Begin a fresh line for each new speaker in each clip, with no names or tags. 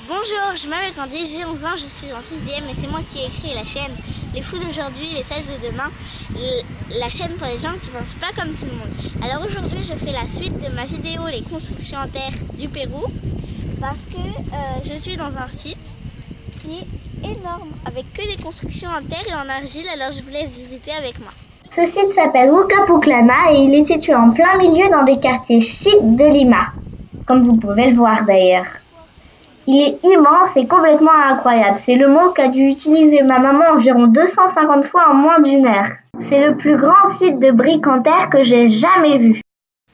Bonjour, je m'appelle Candy, j'ai 11 ans, je suis en 6e et c'est moi qui ai créé la chaîne Les Fous d'aujourd'hui, les Sages de demain, la chaîne pour les gens qui ne pensent pas comme tout le monde. Alors aujourd'hui, je fais la suite de ma vidéo Les constructions en terre du Pérou parce que je suis dans un site qui est énorme avec que des constructions en terre et en argile, alors je vous laisse visiter avec moi.
Ce site s'appelle Huacapuclana et il est situé en plein milieu dans des quartiers chics de Lima, comme vous pouvez le voir d'ailleurs. Il est immense et complètement incroyable. C'est le mot qu'a dû utiliser ma maman environ 250 fois en moins d'une heure. C'est le plus grand site de briques en terre que j'ai jamais vu.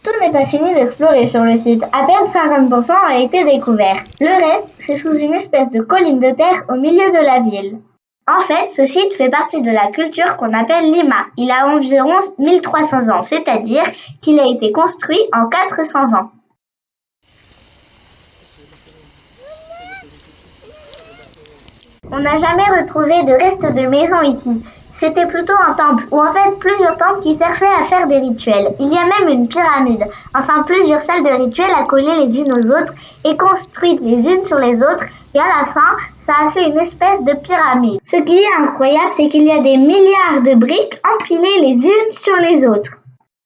Tout n'est pas fini d'explorer sur le site. À peine 50% a été découvert. Le reste, c'est sous une espèce de colline de terre au milieu de la ville. En fait, ce site fait partie de la culture qu'on appelle Lima. Il a environ 1300 ans, c'est-à-dire qu'il a été construit en 400 ans. On n'a jamais retrouvé de restes de maisons ici. C'était plutôt un temple, ou en fait plusieurs temples qui servaient à faire des rituels. Il y a même une pyramide, enfin plusieurs salles de rituels accolées les unes aux autres et construites les unes sur les autres, et à la fin, ça a fait une espèce de pyramide. Ce qui est incroyable, c'est qu'il y a des milliards de briques empilées les unes sur les autres.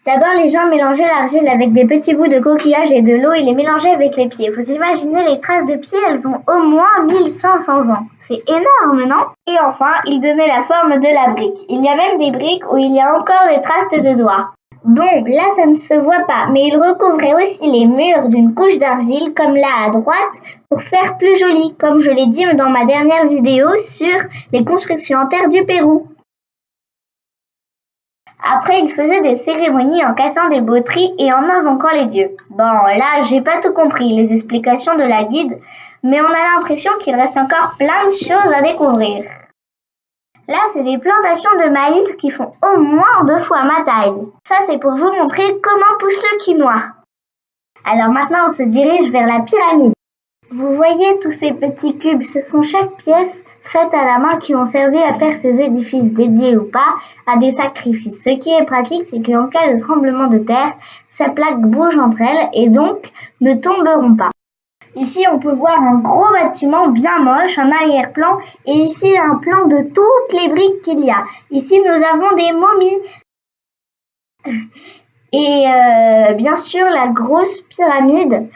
D'abord, les gens mélangeaient l'argile avec des petits bouts de coquillage et de l'eau et les mélangeaient avec les pieds. Vous imaginez les traces de pieds, elles ont au moins 1500 ans. C'est énorme, non? Et enfin, ils donnaient la forme de la brique. Il y a même des briques où il y a encore des traces de doigts. Bon, là ça ne se voit pas, mais ils recouvraient aussi les murs d'une couche d'argile comme là à droite pour faire plus joli, comme je l'ai dit dans ma dernière vidéo sur les constructions en terre du Pérou. Après, ils faisaient des cérémonies en cassant des poteries et en invoquant les dieux. Bon, là, j'ai pas tout compris, les explications de la guide, mais on a l'impression qu'il reste encore plein de choses à découvrir. Là, c'est des plantations de maïs qui font au moins 2 fois ma taille. Ça, c'est pour vous montrer comment pousse le quinoa. Alors maintenant, on se dirige vers la pyramide. Vous voyez tous ces petits cubes, ce sont chaque pièce faite à la main qui ont servi à faire ces édifices dédiés ou pas à des sacrifices. Ce qui est pratique, c'est qu'en cas de tremblement de terre, ces plaques bougent entre elles et donc ne tomberont pas. Ici, on peut voir un gros bâtiment bien moche, un arrière-plan, et ici un plan de toutes les briques qu'il y a. Ici, nous avons des momies. Et bien sûr, la grosse pyramide,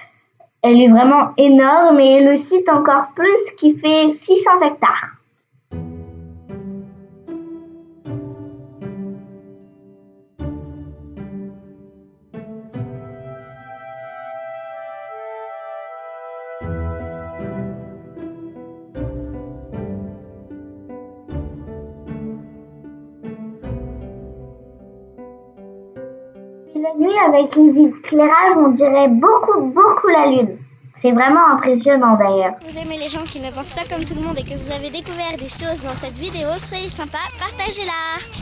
elle est vraiment énorme et le site encore plus qui fait 600 hectares. La nuit, avec les éclairages, on dirait beaucoup la lune. C'est vraiment impressionnant d'ailleurs.
Si vous aimez les gens qui ne pensent pas comme tout le monde et que vous avez découvert des choses dans cette vidéo, soyez sympa, partagez-la!